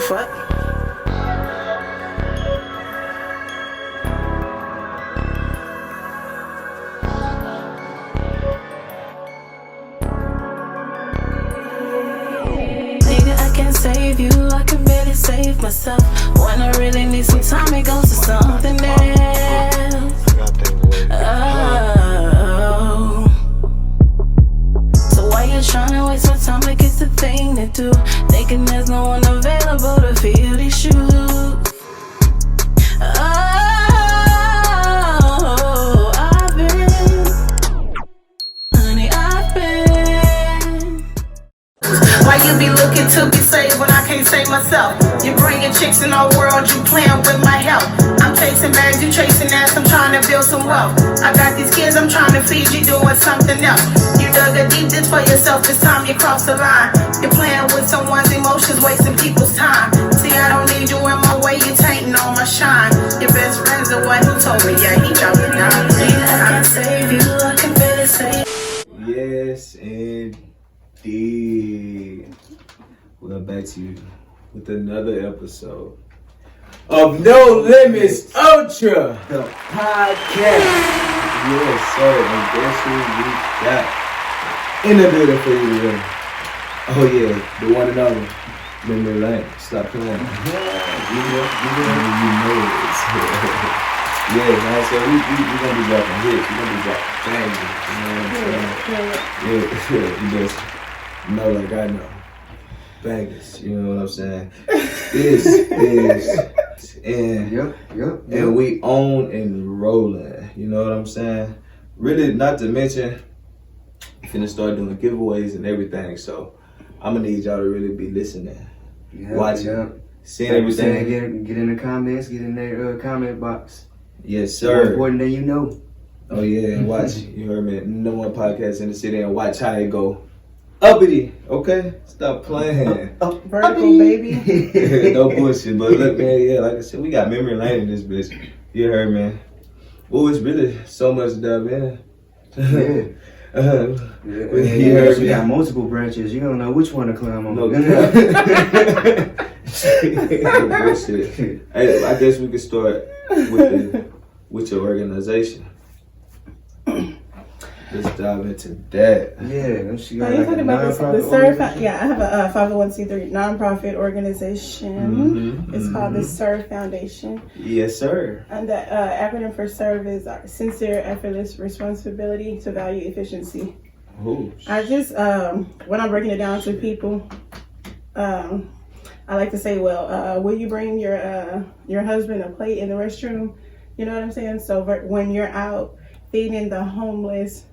fuck? Nigga, I can't save you, I can barely save myself. When I really need some time, it goes to something else. Oh. So why you tryna waste my time like it's the thing to do? Thinking there's no one available to fill these shoes. Oh, I've been. Why you be looking to be saved when I can't save myself? You bringing chicks in our world, you playing with my health. I'm chasing bags, you chasing ass, I'm trying to build some wealth. I got these kids, I'm trying to feed you, doing something else. You dug a deep ditch for yourself, it's time you cross the line. You're playing with someone's emotions, wasting people's time. See, I don't need you in my way, you tainting on my shine. Your best friend's the one who told me, yeah, he dropped it down. I can save you, I can barely save. Yes, indeed. We're back to you with another episode of No Limits Ultra, the podcast. Yes, sir. And guess who we got in the building for you today? Oh yeah, the one and only MemoryLane. Stop playing. You know it. Yeah, man. So we gonna be dropping hits. We gonna be dropping bangers. You know what I'm saying? Yeah. You just know like I know. Bangers, you know what I'm saying? This is and and we on and rolling, you know what I'm saying? Really, not to mention, finna start doing giveaways and everything. So I'm gonna need y'all to really be listening, watching, seeing everything. Get in the comments, get in their comment box. Yes, sir. More important than you know. Oh yeah, and watch. You heard me. No one podcast in the city, and watch how it go. Uppity, okay? Stop playing. Vertical, baby. No bullshit, but look, man, yeah, like I said, we got MemoryLane in this bitch. You heard, man. Oh, it's really so much to dive in. You heard me. Got multiple branches. You don't know which one to climb on. No, bullshit. Hey, I guess we could start with your organization. Let's dive into that. Yeah, she got like talking about the CERF. Yeah, I have a 501c3 nonprofit organization. It's called the CERF Foundation. Yes, sir. And the acronym for CERF is Sincere, Effortless Responsibility to Value Efficiency. Ooh. I just, when I'm breaking it down to people, I like to say, well, will you bring your husband a plate in the restroom? You know what I'm saying? So when you're out feeding the homeless,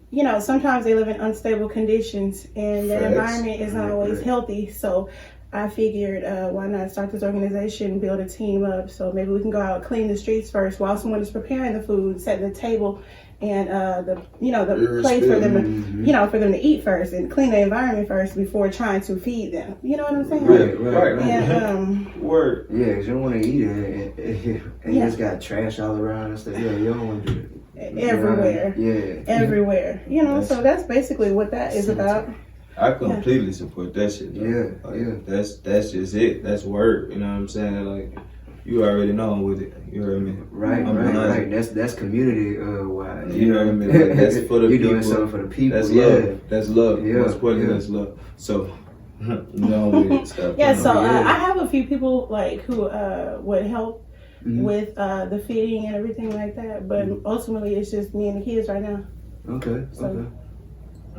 you know, sometimes they live in unstable conditions and their environment is not always healthy. So I figured, why not start this organization, build a team up, so maybe we can go out, clean the streets first while someone is preparing the food, setting the table, and the place for them to, for them to eat first, and clean the environment first before trying to feed them. You know what I'm saying? Right. And, Word. Yeah, because you don't want to eat it, and you just got trash all around and stuff. Yeah, you don't want to do it. Everywhere. Everywhere. You know, so that's basically what that is about. I completely support that shit. Though. That's just it. That's word. You know what I'm saying? Like, you already know I'm with it. You heard me? Right. That's community wise. You know what I mean? Like, that's for the You're people. Doing something for the people. That's love. That's love. Most importantly, that's love. So, you know I'm with it. Stop. So I have a few people like who would help with the feeding and everything like that, but ultimately it's just me and the kids right now. Okay.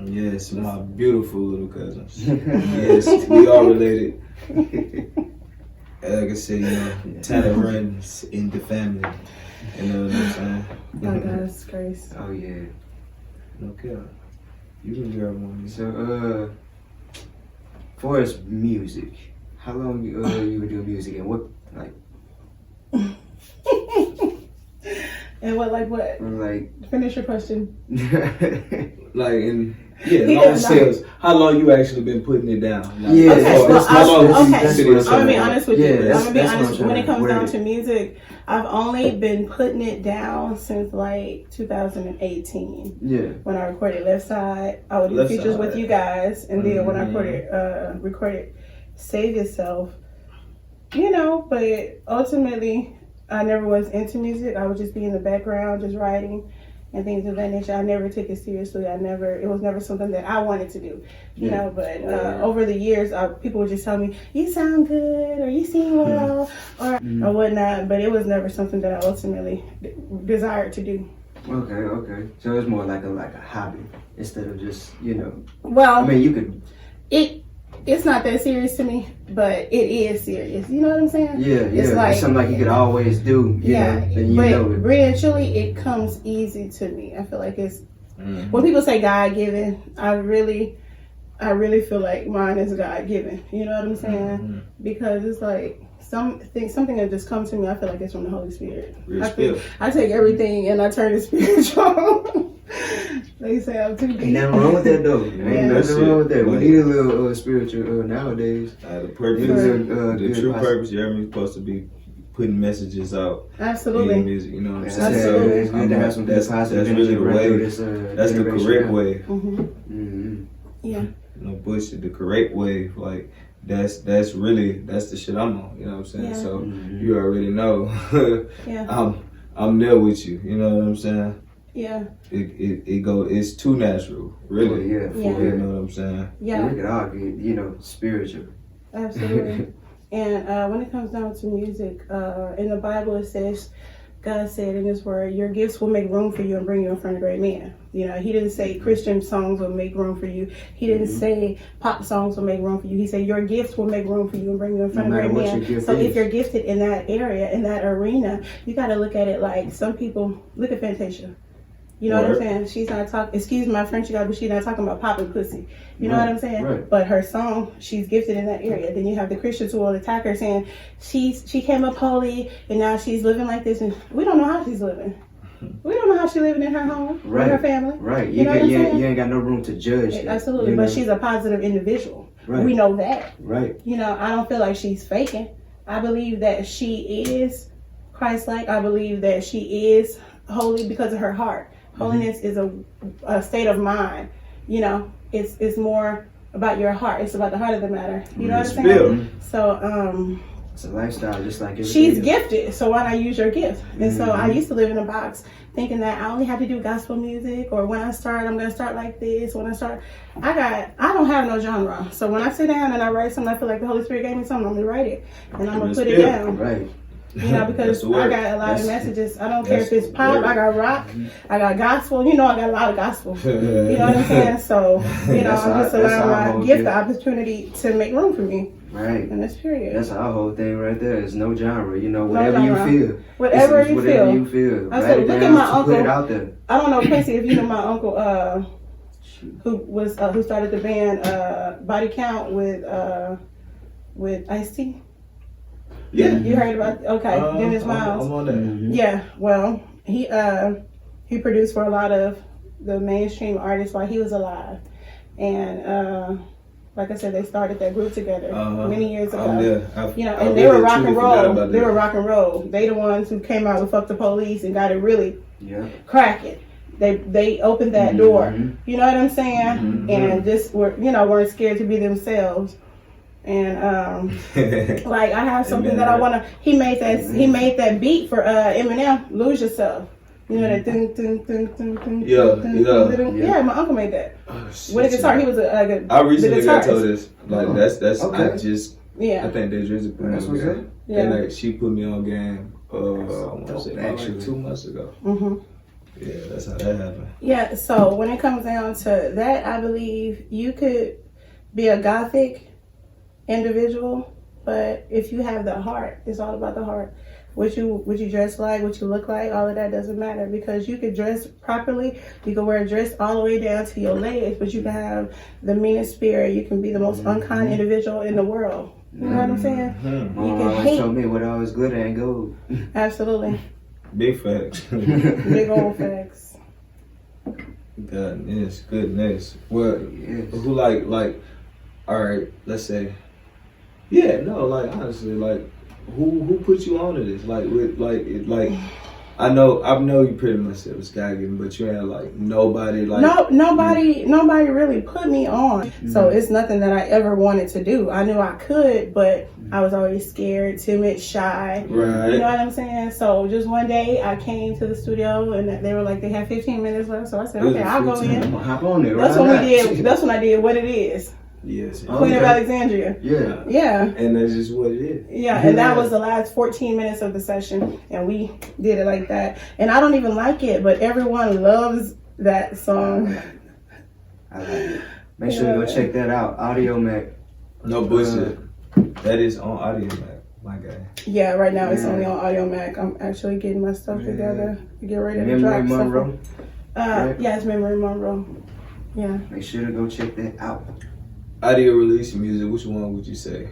Yes, my beautiful little cousins. Yes, we are related. Like I said, you know, talent runs in the family. You know what I'm saying? My God's grace. Oh yeah. Okay. You can grab one. So for us music, how long you been doing music and what like? And what? Like finish your question. Like in long sales. How long you actually been putting it down? Like, I'm gonna be honest with you. I'm gonna be honest. When it comes down to music, I've only been putting it down since like 2018. Yeah. When I recorded Left Side, I would do features with you guys, and then when I recorded Save Yourself, but ultimately, I never was into music. I would just be in the background, just writing and things of that nature. I never took it seriously. It was never something that I wanted to do, but over the years, people would just tell me, you sound good, or you sing well, or whatnot, but it was never something that I ultimately desired to do. Okay. So it's more like a hobby instead of just, Well, I mean, you could... It's not that serious to me, but it is serious. You know what I'm saying? Yeah. It's like, it's something like you could always do, you know, and but know it. really and truly, it comes easy to me. I feel like it's, when people say God-given, I really feel like mine is God-given. You know what I'm saying? Because it's like, something that just comes to me, I feel like it's from the Holy Spirit. I take everything and I turn it spiritual. They say I'm too deep. Ain't nothing wrong with that though. Ain't nothing wrong with that. We need a little spiritual nowadays. The true purpose, you're supposed to be putting messages out. Absolutely. In music, you know what I'm saying? Absolutely. So that's really the way. That's the correct way. Yeah. No bullshit. The correct way, like that's the shit I'm on. You know what I'm saying? Yeah. So you already know. Yeah. I'm there with you. You know what I'm saying? Yeah. It's too natural, really. Yeah. You know what I'm saying? Yeah. We could all get, spiritual. Absolutely. And when it comes down to music, in the Bible it says, God said in His Word, your gifts will make room for you and bring you in front of great men. He didn't say Christian songs will make room for you. He didn't say pop songs will make room for you. He said your gifts will make room for you and bring you in front of great men. So if you're gifted in that area, in that arena, you got to look at it like some people, look at Fantasia. You know what I'm saying? She's not talking, excuse my French, but she's not talking about popping pussy. You know what I'm saying? Right. But her song, she's gifted in that area. Then you have the Christians who will attack her saying, she came up holy and now she's living like this. And we don't know how she's living. We don't know how she's living in her home, with her family. Right. You know what I'm saying? You ain't got no room to judge. Absolutely. But she's a positive individual. Right. We know that. Right. I don't feel like she's faking. I believe that she is Christ-like. I believe that she is holy because of her heart. Holiness is a state of mind. It's more about your heart. It's about the heart of the matter. You know what I'm saying? So, it's a lifestyle, just like she's gifted. So why not use your gift? And so I used to live in a box, thinking that I only have to do gospel music, or when I start, I'm gonna start like this. When I start, I don't have no genre. So when I sit down and I write something, I feel like the Holy Spirit gave me something. I'm gonna write it, and I'm gonna put it down. Right. Because I got a lot of messages. I don't care if it's pop, I got rock, I got gospel. I got a lot of gospel. You know what I'm saying? So, I'm just allowing my gift the opportunity to make room for me. Right. In this period. That's our whole thing right there. It's no genre. Whatever you feel. Whatever you feel. I said, look at my uncle. Put it out there. I don't know, Quincy, if you know my uncle, who started the band Body Count with Ice-T. Yeah. You heard about Dennis Miles. I'm on that. Yeah, well, he produced for a lot of the mainstream artists while he was alive. And like I said, they started that group together many years ago. And they were rock and roll. They were rock and roll. They the ones who came out with Fuck the Police and got it really cracking. They opened that door. You know what I'm saying? And just weren't scared to be themselves. And like I have something that I wanna. He made that beat for Eminem, "Lose Yourself." That dun, dun, dun, dun, dun, yeah. My uncle made that with a guitar. He was I recently got told this. Like that's okay. I just I think that Drizzy put me on game. And she put me on game. I want to say like 2 months ago. Yeah, that's how that happened. Yeah. So when it comes down to that, I believe you could be a gothic individual, but if you have the heart, it's all about the heart. What you dress like, what you look like, all of that doesn't matter, because you could dress properly. You can wear a dress all the way down to your legs, but you can have the meanest spirit. You can be the most unkind individual in the world. You know what I'm saying? You can always tell me what always glitter ain't gold. Absolutely. Big facts. Big old facts. Goodness. Well, who like? All right, let's say. Yeah, no, like honestly, like who put you onto this? I know you pretty much said it was God-given, but you ain't like nobody like nobody really put me on. So it's nothing that I ever wanted to do. I knew I could, but I was always scared, timid, shy. Right. You know what I'm saying? So just one day I came to the studio and they were like, they had 15 minutes left. So I said, okay, I'll go in. Hop on there. That's when we did. That's when I did What It Is. Yes. Queen of Alexandria. Yeah. Yeah. And that's just what it is. Yeah, and that was the last 14 minutes of the session, and we did it like that. And I don't even like it, but everyone loves that song. I like it. Make sure you go check that out. Audio Mac. No bullshit. That is on Audio Mac, my guy. Yeah, right now it's only on Audio Mac. I'm actually getting my stuff together to get ready to drop Memory Monroe. stuff. Yeah, it's Memory Monroe. Yeah. Make sure to go check that out. Audio release music, which one would you say?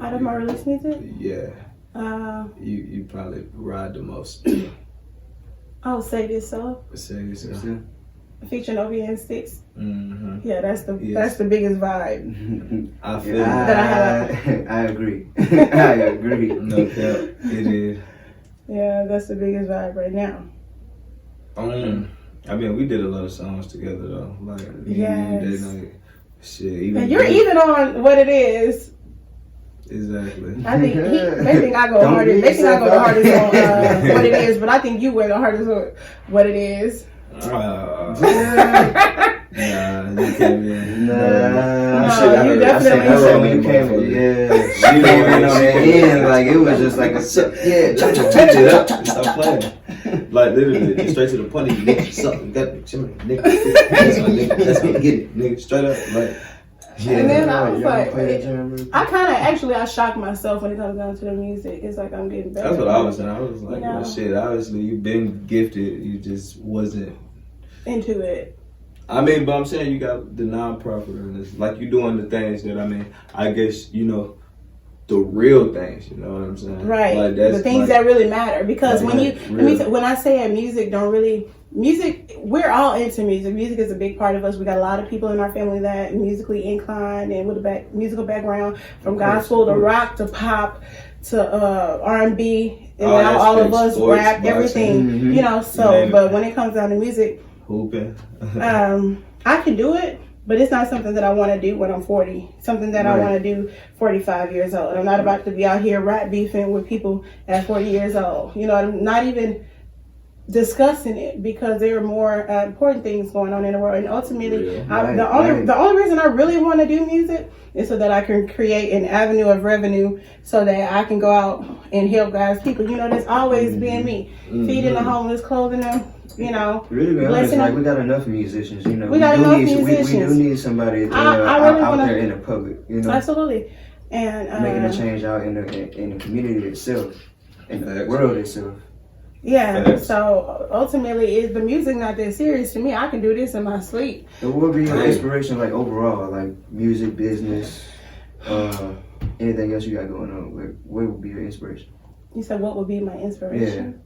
Out of my release music? Yeah. You probably ride the most. Oh, Say This So. Say this. Featuring Obi and Sticks. Mm-hmm. Yeah, that's the biggest vibe. I feel that I agree. I agree. No doubt. It is. Yeah, that's the biggest vibe right now. I mean, we did a lot of songs together though. Like Yes. that night. Shit. Even And you're even on What It Is. Exactly. I think they think I go Don't hardest. beat They think I go the yourself hardest up. on What It Is, but I think you were the hardest on What It Is. Nah, you came in. No, you definitely I said should. when you came in. Yeah, she came in on the end like it was just like a Switch it up. Stop playing. Like literally, straight to the point. Nigga, something that nigga. That's how nigga. That's how I get it, nigga. Straight up, like. Yeah. And then I was y'all like, play that jam real quick? I kind of actually I shock myself when it comes down to the music. It's like I'm getting better. That's what I was saying. I was like, You know? well, shit. Obviously, you've been gifted. You just wasn't into it. I mean, but I'm saying you got the non-profit, and it's like you doing the things that I guess the real things. You know what I'm saying? Right. Like that's the things like, that really matter. Because like, when you really. when I say music don't really. Music, we're all into music. Music is a big part of us. We got a lot of people in our family that musically inclined and with a musical background, from gospel to rock to pop to R&B, and All now all of aspects, us sports, rap, boxing. everything. Mm-hmm. So but when it comes down to music, hooping. I can do it, but it's not something that I want to do when I'm 40. Something that I want to do 45 years old. I'm not about to be out here rap beefing with people at 40 years old. I'm not even discussing it because there are more important things going on in the world. And ultimately, the only reason I really want to do music is so that I can create an avenue of revenue so that I can go out and help God's people. That's always been me. Feeding the homeless, clothing them, Really be honest, blessing like them. we got enough musicians, We got enough We musicians. do need somebody I really out wanna- there in the public, Absolutely. And making a change out in the community itself, in the Facts. world itself. yeah, Facts. so ultimately, is the music not that serious to me? I can do this in my sleep. So what would be your inspiration, like overall, like music, business, anything else you got going on? Like, what would be your inspiration? You said, what would be my inspiration?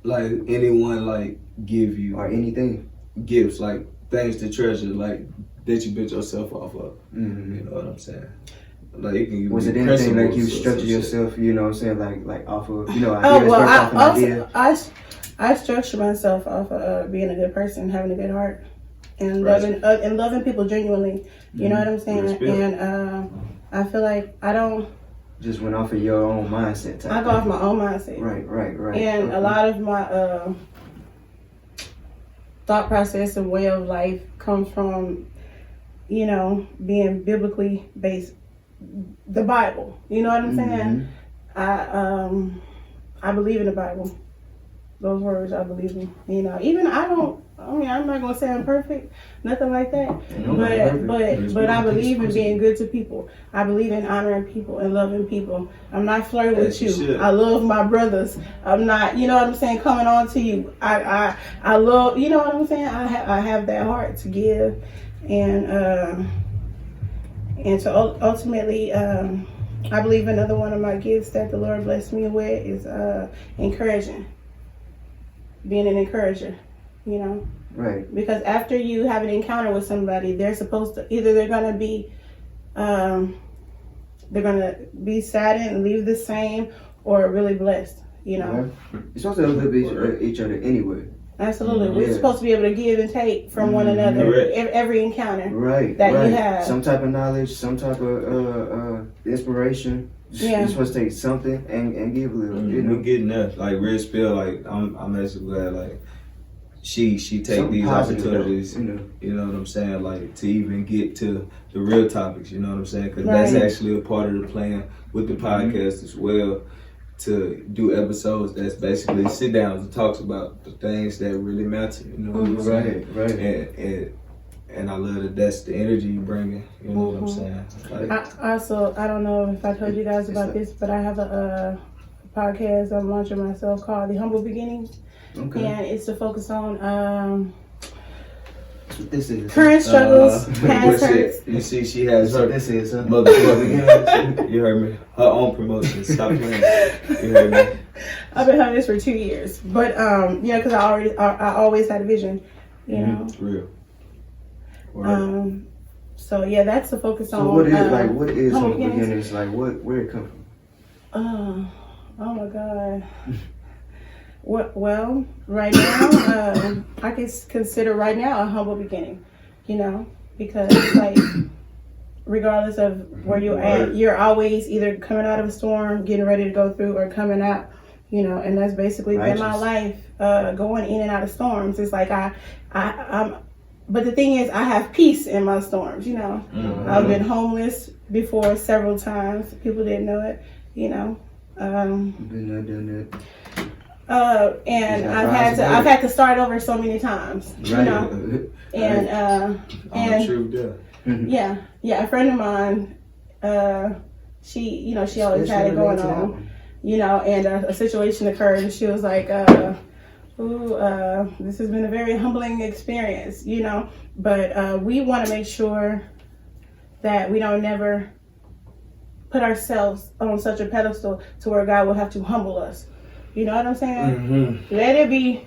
Like anyone like give you Or anything? gifts, like things to treasure, like that you built yourself off of. Mm-hmm. You know what I'm saying? Like it can Was be it anything like you principles or structure some shit. yourself? You know what I'm saying? Like off of Oh ideas, well, birthed off an idea. I structure myself off of being a good person, having a good heart, and Right. loving people genuinely. You know what I'm saying? Respect. And I feel like I don't. Just went off of your own mindset. Type I go off my own mindset, Right. and a lot of my thought process and way of life comes from, being biblically based. The Bible. You know what I'm saying? I believe in the Bible. Those words I believe in. Even I'm not gonna say I'm perfect, nothing like that. But I believe in being good to people. I believe in honoring people and loving people. I'm not flirting with you. I love my brothers. I'm not, you know what I'm saying, coming on to you. I love, you know what I'm saying? I have that heart to give, and to ultimately, I believe another one of my gifts that the Lord blessed me with is encouraging. Being an encourager, Right. Because after you have an encounter with somebody, they're supposed to they're gonna be saddened and leave the same, or really blessed. You're supposed to uplift each other anyway. Absolutely. Mhm. We're Yeah. supposed to be able to give and take from one another. Correct. Every encounter. Right. That you right. have. Some type of knowledge, some type of inspiration. Yeah. You're supposed to take something and give a little. You know, We getting that. Like real spill. Like I'm actually glad. Like she take something these positive, opportunities. though, You know what I'm saying? Like to even get to the real topics. You know what I'm saying? Because Right. that's actually a part of the plan with the podcast as well. To do episodes that's basically sit downs and talks about the things that really matter. You know what I'm saying? Right. And I love that that's the energy you bringing. You know what I'm saying? Like, I don't know if I told you guys about this, but I have a podcast I'm launching myself called The Humble Beginnings. Okay. And it's to focus on That's what this is. current struggles, past what's hurts. it? You see, she has That's what her this is, huh? motherfucking. You heard me. Her own promotion. Stop playing. You heard me. I've been having this for 2 years, but because I always had a vision, you know. Real. Word. So yeah, that's the focus on. So what is Humble Humble Beginnings? Like where it come from? Oh my God. Well, right now, I can consider right now a humble beginning, you know, because like, regardless of where you're at, you're always either coming out of a storm, getting ready to go through, or coming out, you know, and that's basically been my life, going in and out of storms. It's like I'm, but the thing is, I have peace in my storms, you know. I've been homeless before several times. People didn't know it, you know. Been there, done that. And I've had to start over so many times, you know. And I'm sure yeah, a friend of mine, she always had it going on, you know. And a situation occurred, and she was like, this has been a very humbling experience, you know. But we want to make sure that we don't never put ourselves on such a pedestal to where God will have to humble us. You know what I'm saying? Let it be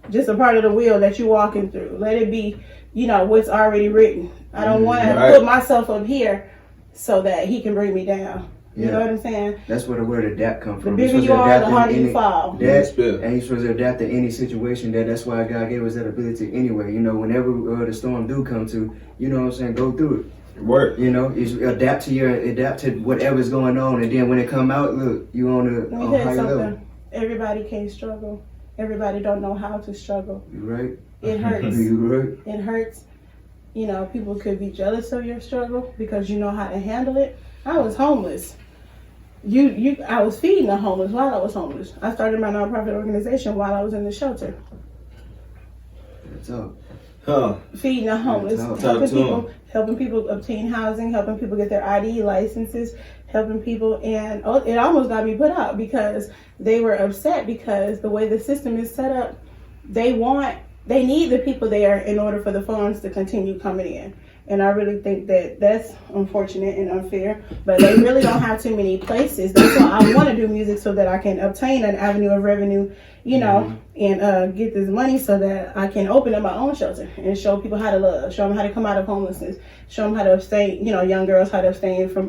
just a part of the wheel that you're walking through. Let it be, you know, what's already written. I don't want to put myself up here so that he can bring me down. You know what I'm saying? That's where the word adapt comes from. The bigger you are, the harder you fall. And you're supposed to adapt to any situation. That's why God gave us that ability anyway. You know, whenever the storm do come to, you know what I'm saying, go through it. Work. You know, adapt to whatever's going on, and then when it come out, look, you on a high level. Everybody can't struggle. Everybody don't know how to struggle. You right. It hurts. You right. It hurts. You know, people could be jealous of your struggle because you know how to handle it. I was homeless. I was feeding the homeless while I was homeless. I started my nonprofit organization while I was in the shelter. That's all. Feeding the homeless, helping people obtain housing, helping people get their ID licenses, helping people, and it almost got me put out because they were upset because the way the system is set up, they need the people there in order for the funds to continue coming in. And I really think that that's unfortunate and unfair, but they really don't have too many places. That's why I want to do music so that I can obtain an avenue of revenue, you know, and get this money so that I can open up my own shelter and show people how to love, show them how to come out of homelessness, show them how to abstain, you know, young girls how to abstain from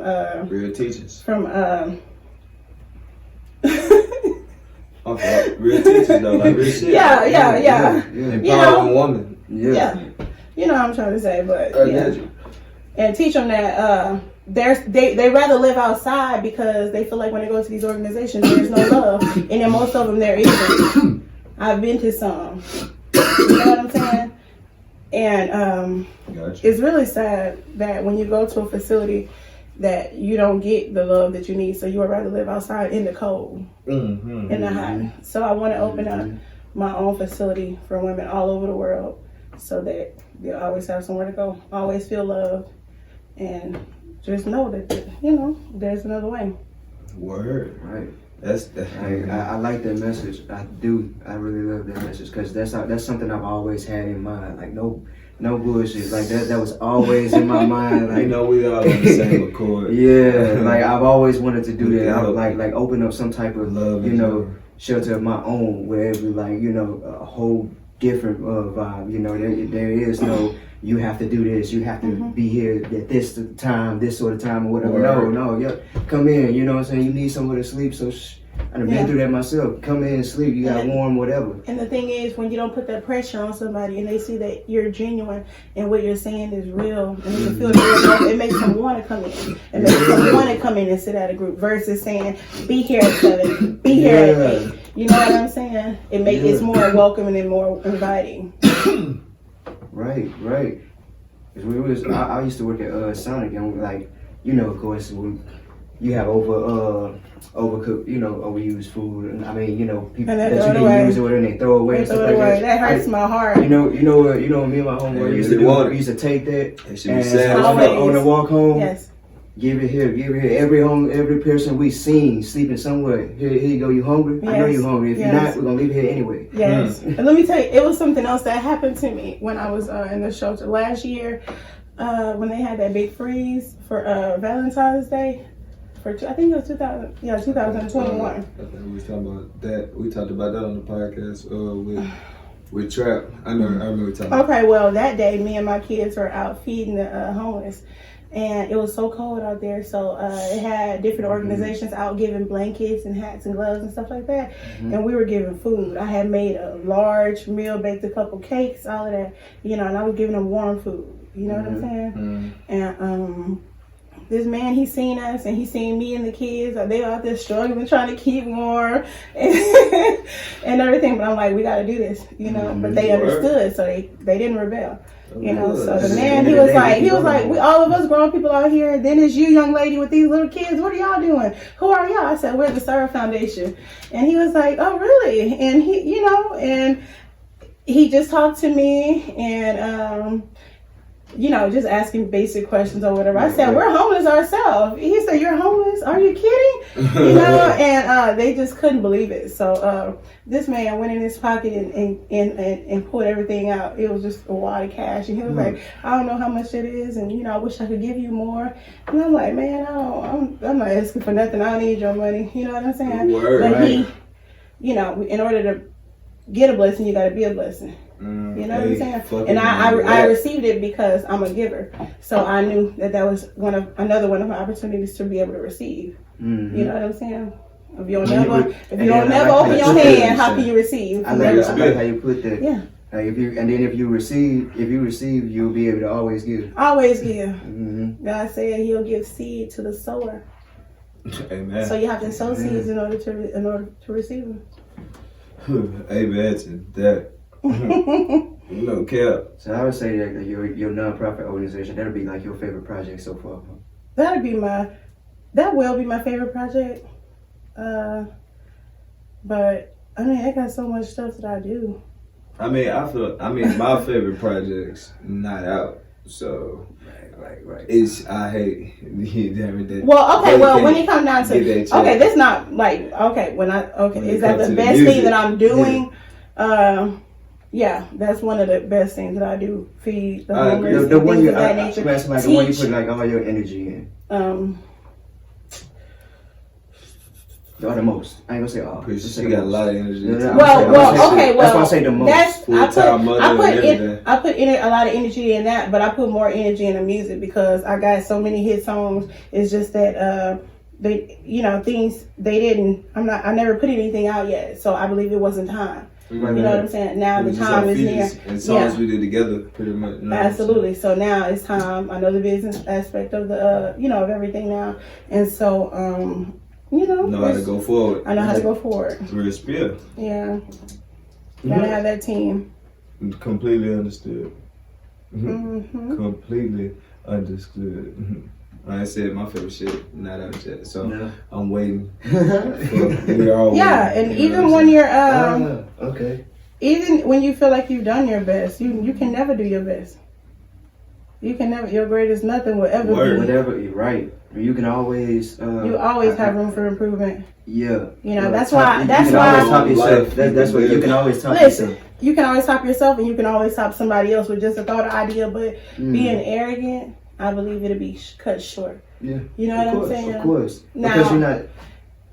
real teachers. From okay, real teachers though, like real shit. Yeah. Empowering woman. Yeah. You know what I'm trying to say, but and teach them that they rather live outside because they feel like when they go to these organizations there's no love, and then most of them there isn't. I've been to some, you know what I'm saying, and it's really sad that when you go to a facility that you don't get the love that you need, so you would rather live outside in the cold, in the hot. So I want to open up my own facility for women all over the world, so that they'll always have somewhere to go, always feel loved, and just know that, you know, there's another way. Word. Right. I I like that message. I do. I really love that message because that's something I've always had in mind. Like no bullshit. Like that was always in my mind. Like, you know, we all on the same accord. Yeah. Like I've always wanted to do that. I would like open up some type of love, you know, shelter of my own where it be like, you know, a whole different vibe. You know, there is no you have to do this, you have to be here at this time, this sort of time or whatever. No, yeah, come in. You know what I'm saying? You need somewhere to sleep, so. I've been through that myself. Come in and sleep. You got warm, whatever. And the thing is, when you don't put that pressure on somebody and they see that you're genuine and what you're saying is real, and they can feel it makes them want to come in. It makes them want to come in and sit at a group versus saying, "Be here at 7, be here at 8." You know what I'm saying? It's more welcoming and more inviting. Right. Because I used to work at Sonic, and like, you know, of course, you have overcooked, you know, overused food, and I mean, you know, people that you can use it with and they throw away and stuff like that. That hurts my heart. You know, me and my homeboy used to do. We used to take that and on the walk home. Yes. Give it here. Every person we seen sleeping somewhere. Here you go. You hungry? Yes. I know you hungry. If you're not, we're gonna leave it here anyway. Yes. And let me tell you, it was something else that happened to me when I was in the shelter last year, when they had that big freeze for Valentine's Day. I think it was 2021. I think we was talking about that. We talked about that on the podcast with Trap. I remember talking. Okay, well, that day, me and my kids were out feeding the homeless, and it was so cold out there. So it had different organizations out giving blankets and hats and gloves and stuff like that, and we were giving food. I had made a large meal, baked a couple cakes, all of that, you know, and I was giving them warm food. You know what I'm saying? And this man, he seen us and he seen me and the kids. They were out there struggling, trying to keep warm and everything. But I'm like, we got to do this, you know. But they understood, so they didn't rebel, you know. So the man, he was like, we all of us grown people out here. Then it's you, young lady, with these little kids. What are y'all doing? Who are y'all? I said, we're the Serve Foundation. And he was like, oh, really? And he, you know, and he just talked to me and you know, just asking basic questions or whatever. I said, we're homeless ourselves. He said, you're homeless? Are you kidding? You know, and they just couldn't believe it. So this man went in his pocket and pulled everything out. It was just a wad of cash. And he was like, I don't know how much it is. And, you know, I wish I could give you more. And I'm like, man, I'm not asking for nothing. I don't need your money. You know what I'm saying? But he, you know, in order to get a blessing, you got to be a blessing. You know what I'm saying? And I received it because I'm a giver. So I knew that was another one of my opportunities to be able to receive. You know what I'm saying? If you don't never open your hand, how can you receive? I like how you put that. Yeah. Like if you receive, you'll be able to always give. Always give. God said He'll give seed to the sower. Amen. So you have to sow seeds in order to receive them. Amen to that. No cap. So I would say that your nonprofit organization, that'll be like your favorite project so far. That will be my favorite project. But I mean, I got so much stuff that I do. I mean, my favorite project's not out, so right. I hate everything. Well, okay. Well, when it comes down to that's not like is that the best thing that I'm doing? Yeah, that's one of the best things that I do. Feed the homeless, the one things you, of that nature. The one you put like all your energy in. Or the most. I ain't gonna say all. She got a lot of energy. That's why I say the most. I put a lot of energy in that, but I put more energy in the music because I got so many hit songs. It's just that I never put anything out yet, so I believe it wasn't time. You know what I'm saying? Now the time is near. And songs we did together, pretty much. You know absolutely. So now it's time. I know the business aspect of the, of everything now, and so, know how to go forward. I know how to go forward. Real spill. Yeah. Gotta have that team. Completely understood. Completely understood. Like I said, my favorite shit not out yet, so I'm waiting. And even when you're even when you feel like you've done your best, you can never do your best. You can never. Your greatest nothing will ever be. Whatever you're right. You can always. You always have room for improvement. Yeah. You know that's why. That's what you can always top yourself. You can always top yourself, and you can always top somebody else with just a thought or idea. But being arrogant, I believe it'll be cut short. Yeah. You know what I'm saying? Of course. Now, because you're not.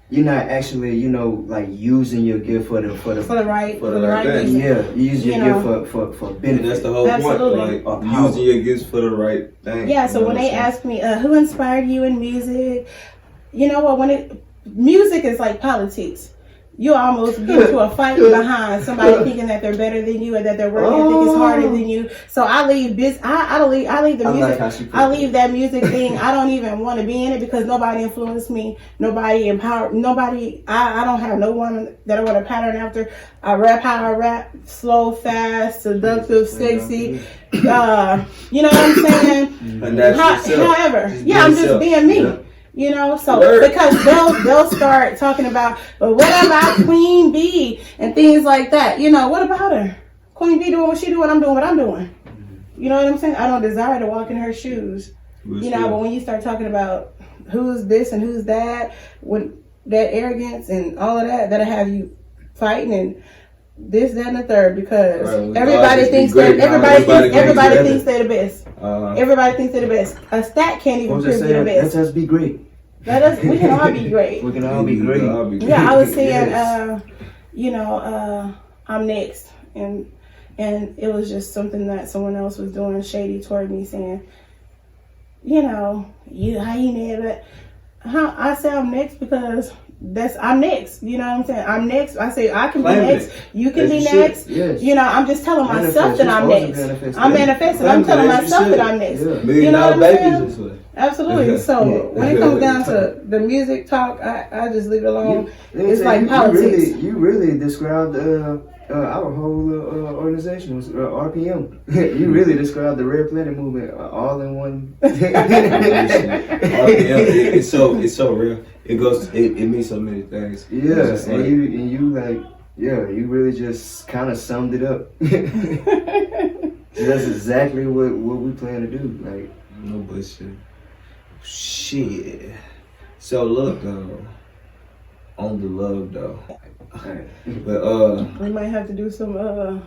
you're not actually, like using your gift for the right thing. reason. Yeah, you use your know. gift for And benefit. that's the whole Absolutely. point, like using your gifts for the right thing. Yeah, so when they ask me, who inspired you in music? You know what, music is like politics. You almost get into a fight behind somebody thinking that they're better than you or that their work ethic is harder than you. So I leave I leave the music. I leave that music thing. I don't even want to be in it because nobody influenced me. Nobody empowered. Nobody. I don't have no one that I want to pattern after. I rap how I rap: slow, fast, seductive, sexy. You know what I'm saying? However, yeah, I'm just being me. Yeah. You know, so because they'll start talking about, well, what about Queen Bee and things like that. You know, what about her? Queen Bee doing what she doing, I'm doing what I'm doing. You know what I'm saying? I don't desire to walk in her shoes. You know, but when you start talking about who's this and who's that, when that arrogance and all of that, that'll have you fighting and this, that, and the third, because everybody thinks they're the best. Everybody thinks they're the best. A stat can't even prove they're the best. Let us be great. We can all be great. We can all be great. Yeah, I was saying, you know, I'm next, and it was just something that someone else was doing shady toward me, saying, you know, how you mad, but I say I'm next because I'm next. You know what I'm saying? I'm next. I say I can be next. You can be next. Yes. You know, I'm just telling myself that I'm next. I'm manifesting. I'm telling myself that I'm next. Yeah. You know what I'm saying? Absolutely. So when it comes down to the music talk, I just leave it alone. It's like politics. You really described our whole organization, RPM. You really described the Red Planet movement all in one. RPM, it's so real. It means so many things. Yeah, and you like, yeah, you really just kind of summed it up. That's exactly what we plan to do. Like, no bullshit. Shit. So look though, on the love though. But we might have to do some I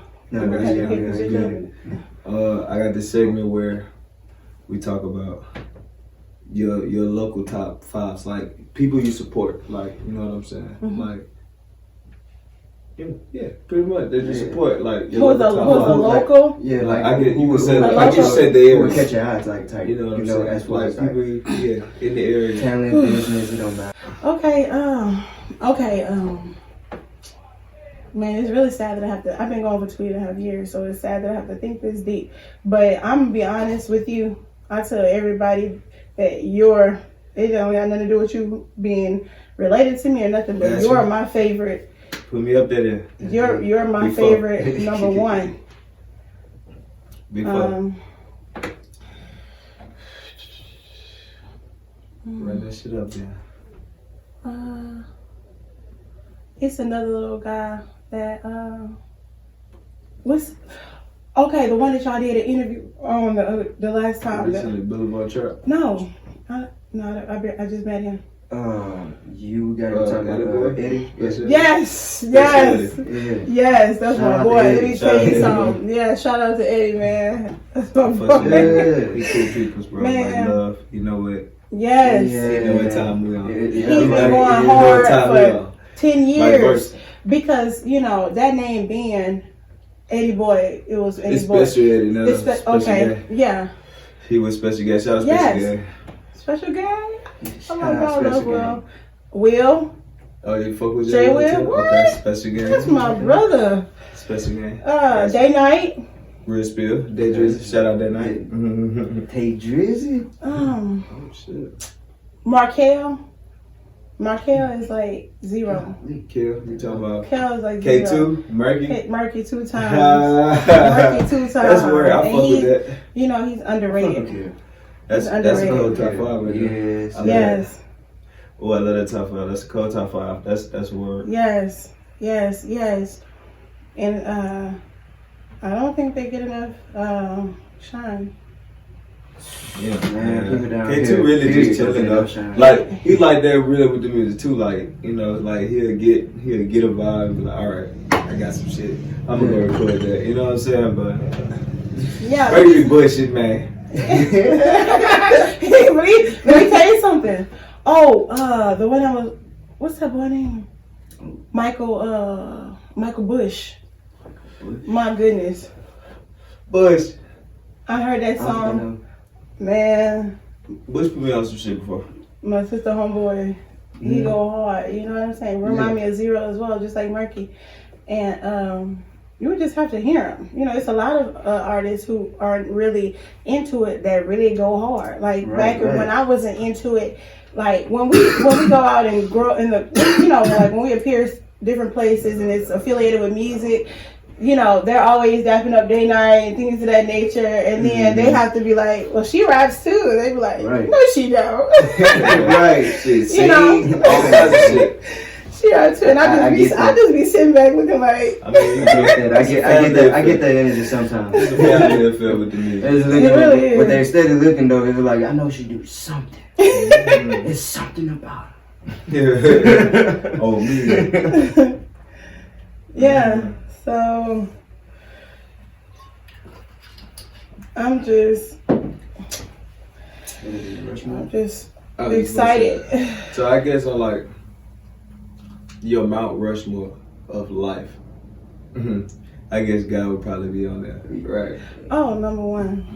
got this segment where we talk about your local top fives, like people you support, like, you know what I'm saying? Mm-hmm. Like, yeah, pretty much that you support, like your local. Like, yeah, like I get you would say, like you said, the area, catch your eyes, like type. You know what I'm saying? As far like as people, yeah, in the area, talent, business, it don't matter. Okay. Man, it's really sad that I've been going for 2.5 years, so it's sad that I have to think this deep. But I'm gonna be honest with you. I tell everybody that it don't got nothing to do with you being related to me or nothing, but you're my favorite. Put me up there. You're my favorite number one. Before. Run that shit up there. It's another little guy that the one that y'all did an interview on the last time. Recently, Boulevard Trap. No, I just met him. You gotta talk about Eddie. Yes, that's my boy. Let me tell you something. Yeah, shout out to Eddie, man. That's my boy. We cool people, bro. Man. Like love, you know what? Yes. You know what time we on. He's been going hard for 10 years because, you know, that name being Eddie Boy, it was Eddie Boy. Special Eddie, no, okay, yeah. He was special guy. Shout out Special Guy. Special Guy? Oh my God, love Will. Will? Oh, you fuck with Jay Will? What? Okay, Special Guy. That's my brother. Special Guy. Day Night. Real Spill. Day Drizzy. Shout out Day Night. Hey Drizzy. Oh shit. Markel is like 0. Kill. You talking about? Kel is like K2? 0. Murky? Murky 2 times. Murky 2 times. That's where I fuck with that. You know, he's underrated. Okay. That's a cold top 5 right there. Yes. Oh, I love that top 5. That's a cold top 5. That's a word. Yes. And I don't think they get enough shine. Yeah, man. K2 really just chilling though. Like he like that really with the music too. Like, you know, like he'll get a vibe and be like, all right, I got some shit. I'm gonna go record that. You know what I'm saying? But yeah, very bullshit, man. Let me tell you something. Oh, the one I what's that boy name? Michael Bush. My goodness. Bush. I heard that song. Man. Bush put me on some shit before. My sister homeboy, he go hard. You know what I'm saying? Remind me of Zero as well, just like Murky. And you would just have to hear him. You know, it's a lot of artists who aren't really into it that really go hard. Like when I wasn't into it, like when we go out and grow in the, you know, like when we appear different places and it's affiliated with music, you know, they're always dapping up day night and things of that nature. And then they have to be like, well, she raps too. And they be like, no, she don't. Right. She you know? all kinds of shit. She raps too. And I just be sitting back looking like. I get that energy sometimes. It's a family affair with the music. It really is. But they're steady looking though. It's like, I know she do something. There's something about her. Oh, me. Yeah. So I'm just excited. So I guess on like your Mount Rushmore of life, I guess God would probably be on there, right? Oh, number one.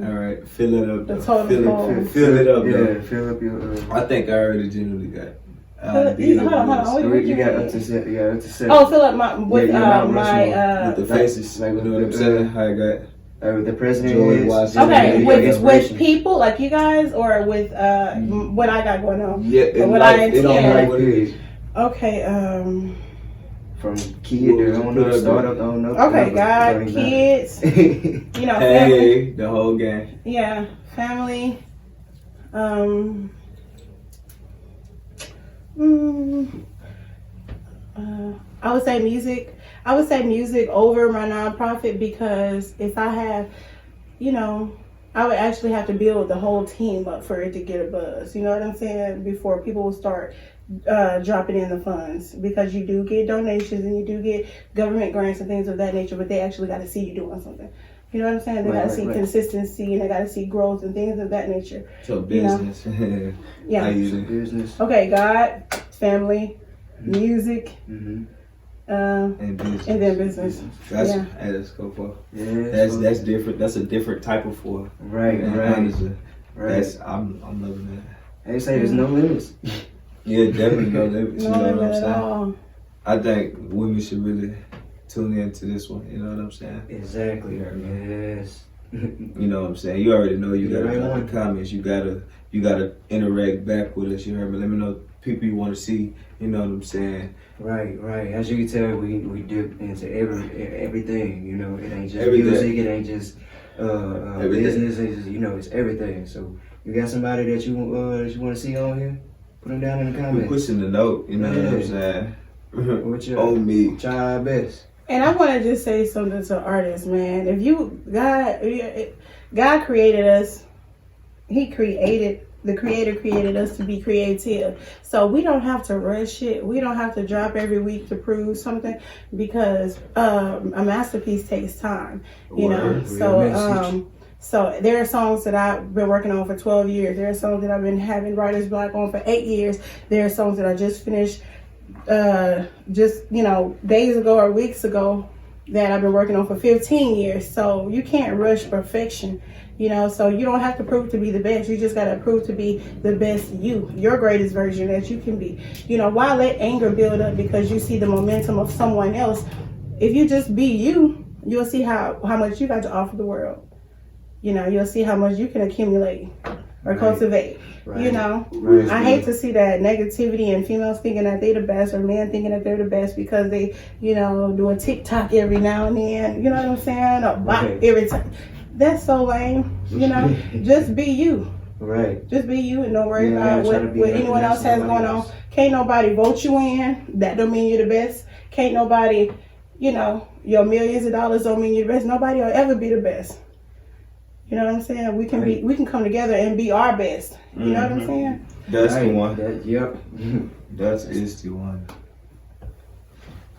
All right, fill it up. The total fill it up. Yeah, fill up your. I think I already generally got. Hold on. You got up to 7. Oh, fill up my with the faces. like you know what I'm saying? How I got. With the president George is. Washington. Okay, with people like you guys, or with what I got going on. Yeah, what life, I it don't matter what it is. Okay, from kid to I don't know, startup, I don't know. Okay, God, kids, you know, family. The whole gang. Yeah, family. I would say music. I would say music over my nonprofit, because if I have, you know, I would actually have to build the whole team up for it to get a buzz. You know what I'm saying? Before people will start dropping in the funds, because you do get donations and you do get government grants and things of that nature, but they actually got to see you doing something. You know what I'm saying? They got to see consistency, and they got to see growth and things of that nature. So business. You know? Yeah. I use it. Business. Okay, God, family, music, and business. And then business. That's go for. That's different. That's a different type of four. Right. Honestly, I'm loving that. They say there's no limits. Yeah, definitely no limits. No you know what I'm limit at saying? all. I think women should really tune into this one. You know what I'm saying? Exactly. Yes. You know what I'm saying? You already know. You gotta drop the comments. You gotta interact back with us. You heard me? Let me know people you want to see. You know what I'm saying? Right. As you can tell, we dip into everything. You know, it ain't just music. It ain't just business. It's just, you know, it's everything. So you got somebody that you want to see on here? Put them down in the comments. We're pushing the note. You know what I'm saying? On me. Try our best. And I want to just say something to artists, man. God created us. The Creator created us to be creative. So we don't have to rush it. We don't have to drop every week to prove something, because a masterpiece takes time. You know, so there are songs that I've been working on for 12 years. There are songs that I've been having writer's block on for 8 years. There are songs that I just finished days ago or weeks ago that I've been working on for 15 years. So you can't rush perfection, you know, so you don't have to prove to be the best. You just got to prove to be the best your greatest version that you can be. You know, why let anger build up because you see the momentum of someone else? If you just be you, you'll see how much you got to offer the world. You know, you'll see how much you can accumulate or cultivate. You know, I hate to see that negativity and females thinking that they the best, or men thinking that they're the best because they, you know, do a TikTok every now and then. You know what I'm saying? Or bop every time. That's so lame. You know, just be you. Right. Just be you, and don't worry about what anyone else has going on. Can't nobody vote you in. That don't mean you're the best. Can't nobody, you know, your millions of dollars don't mean you're the best. Nobody will ever be the best. You know what I'm saying? We can come together and be our best. You know what I'm saying? That's the one. Yep. That is the one.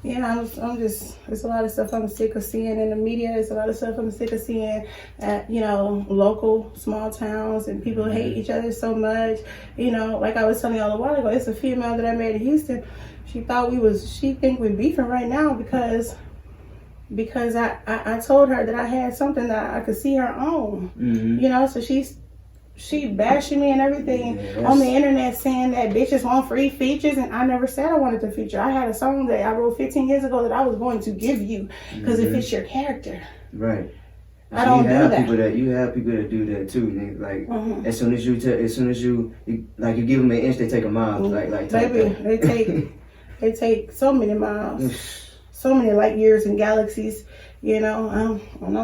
Yeah, I'm just, there's a lot of stuff I'm sick of seeing in the media. There's a lot of stuff I'm sick of seeing at, local small towns, and people hate each other so much. Like I was telling y'all a while ago, it's a female that I met in Houston. She think we're beefing right now because I told her that I had something that I could see her own. So she bashing me and everything on the internet, saying that bitches want free features, and I never said I wanted the feature. I had a song that I wrote 15 years ago that I was going to give you because it fits your character. Right. I don't do that. You have people that do that too. Nigga. Like as soon as you you give them an inch, they take a mile. Baby, they take so many miles, so many light years and galaxies. And I'm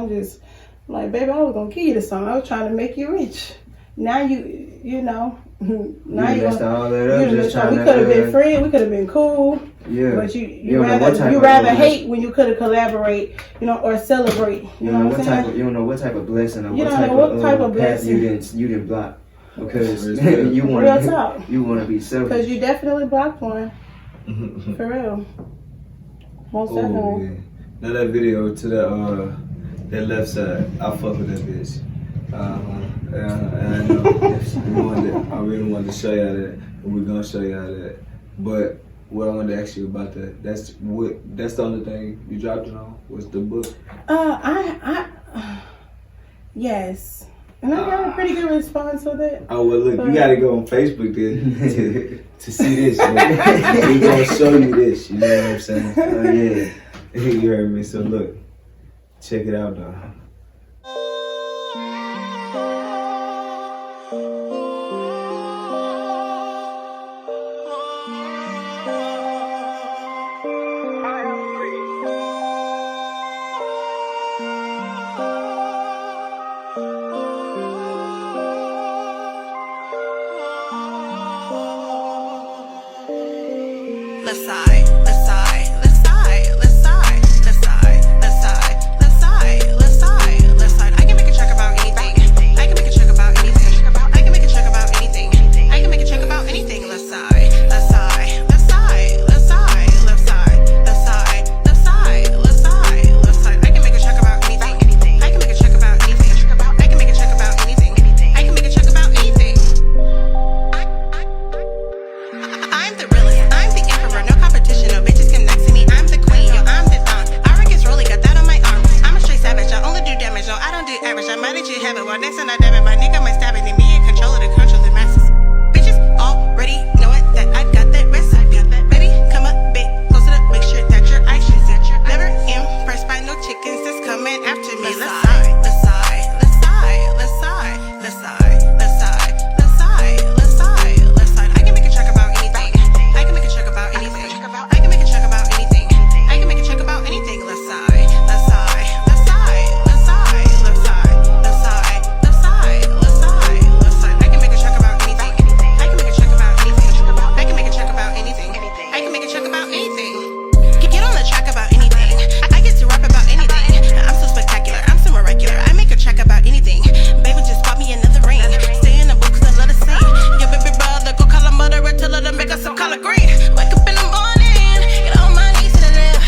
just like, baby, I was gonna give you the song. I was trying to make you rich. Now now you messed all that up. We could have been friends. We could have been cool. Yeah. But you rather hate when you could have collaborate, or celebrate. You know what I'm saying? You don't know what type of blessing or you what don't type know what of type of path blessing you didn't block because you want to be selfish. Because you definitely blocked one. For real. Most definitely. Yeah. Now that video to that left side, I fuck with that bitch. And I really wanted to show y'all that, and we're gonna show y'all that. But what I wanted to ask you about that's the only thing you dropped it on was the book. Yes, and I got a pretty good response with it. Oh well, look, you gotta go on Facebook to see this. We're gonna show you this. You know what I'm saying? Oh yeah, you heard me. So look, check it out now. Let's side, let's side, let's side, let's side, let's side, let's side, let's side, let's side, let's side. I can make a track about anything. I can make a track about anything. I can make a track about anything. I can make a track about anything. Let's side, let's side, let's side, let's side, let's side, let's side, let's side, let's side, let's side. I can make a track about anything. I can make a track about anything. I can make a track about anything. I can make a track about anything. I'm the realest. I'm the emperor. No competition. No bitches can next to me. I'm the queen. Yo, I'm the dawn. Arrogance really got that on my arm. I'm a straight savage. I only do damage. No, I don't do average. I might let you have it. While next time I dab it, my nigga might stab it. And me in control of the masses. Bitches already know it that I got that recipe. Baby, come a bit closer to make sure that your eyes should set. Never impressed by no chickens that's coming after me. Let's side, let's side, let's side, let's side, let's side, let's side, let's side, let's side, let's side. I can make a track about anything. I can make a track about anything. I can make a track about anything. I can make a track about anything. Let's side, let's side, let's side, let's side, let's side, let's side, let's side, let's side, let's side. I can make a track about anything. I can make a track about anything. I can make a track about anything. I can make a track about anything. Get on the track about anything. I get to rap about anything. I'm so spectacular. I'm so miraculous. I make a track about anything. Baby, just bought me another ring. Stay in the books and let us sing. Your baby brother, go call a murderer, tell her to make us some collard green. Wake up in the morning, get on my knees to the left.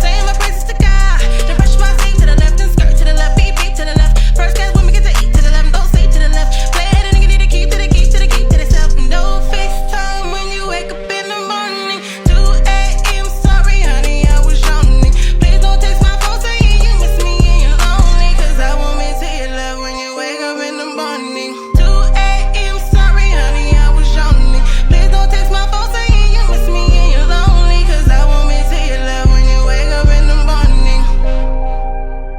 Saying my praises to God. Then brush my teeth to the left and skirt to the left. Beat to the left. First class women get to eat to the left. Don't say to the left. Play it and get to keep to the keep to the keep to the self. No FaceTime when you wake up in the morning. 2 a.m. Sorry, honey, I was yawning. Please don't text my phone saying you miss me and you're lonely. Cause I won't miss your love when you wake up in the morning. 2 a.m. Sorry, honey, I was yawning. Please don't text my phone saying you miss me and you're lonely. Cause I won't miss your love when you wake up in the morning.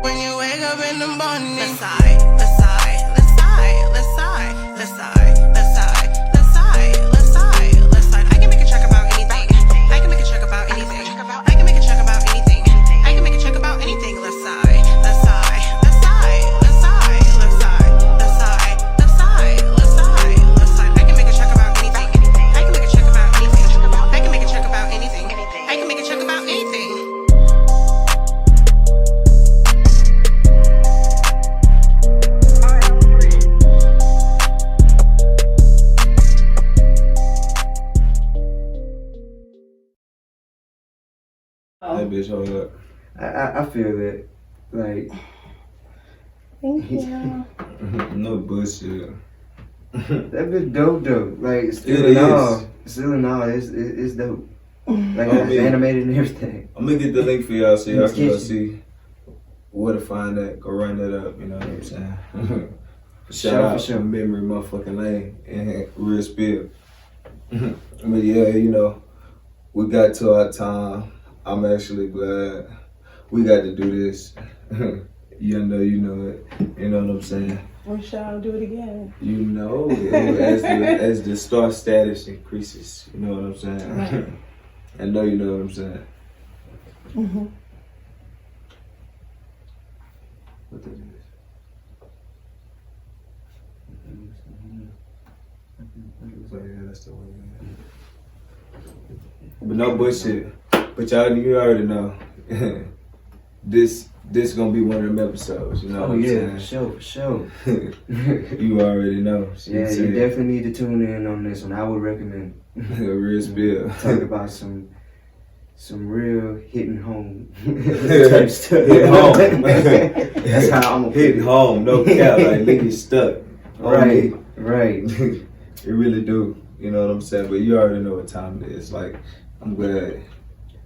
When you wake up in the morning. Let's side, let's side, let's side, let's side, let's side, let's side, let's side, let's side, let's side. I can make a track about anything. I can make a track about anything. I can make a track about anything. I can make a track about anything. Let's side, let's side, let's side, let's side, let's side, let's side, let's side, let's side, let's side. I can make a track about anything. I can make a track about anything. I can make a track about anything. I can make a track about anything. bitch hard. I feel it. Like, Thank you. No bullshit. that bitch dope though. Like, still It in all, is. it's dope. Like, I it's mean- animated and everything. I'm gonna get the link for y'all so y'all It's can go kitchen. see where to find that. Go run that up, you know what I'm saying? Shout Sure, out for sure. to Memory motherfucking Lane and Real Spill. But yeah, you know, we got to our time. I'm actually glad we got to do this. You know it. You know what I'm saying? We shall do it again. You know, as the star status increases. You know what I'm saying? Right. I know you know what I'm saying. Mm-hmm. What that is? So yeah, that's the one. But no bullshit. But y'all, you already know. This gonna be one of them episodes. You know Oh what I'm yeah, saying? for sure. You already know. Yeah, you definitely need to tune in on this one. I would recommend. Real spill. Talk about some real hitting home type stuff. Hit home. That's how I'm gonna put Hitting it. home, no cap, like niggas stuck. Right, right. It really do. You know what I'm saying? But you already know what time it is. Like, I'm glad.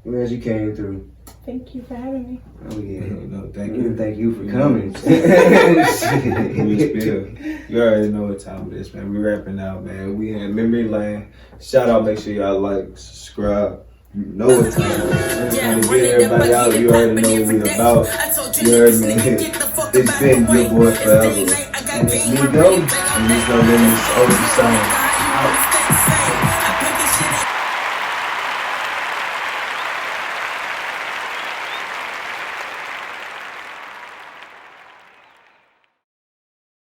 Glad you came through. Thank you for having me. Oh yeah. No, thank And you. thank you for You coming. Real spill. You already know what time it is, man. We rapping out, man. We in Memory Lane. Shout out, make sure y'all like, subscribe. You know what time it is. And to get everybody out, you already know what we about. You heard me. It's been your boy forever. And it's me, go. And it's no limits. Ultra Sound. Out.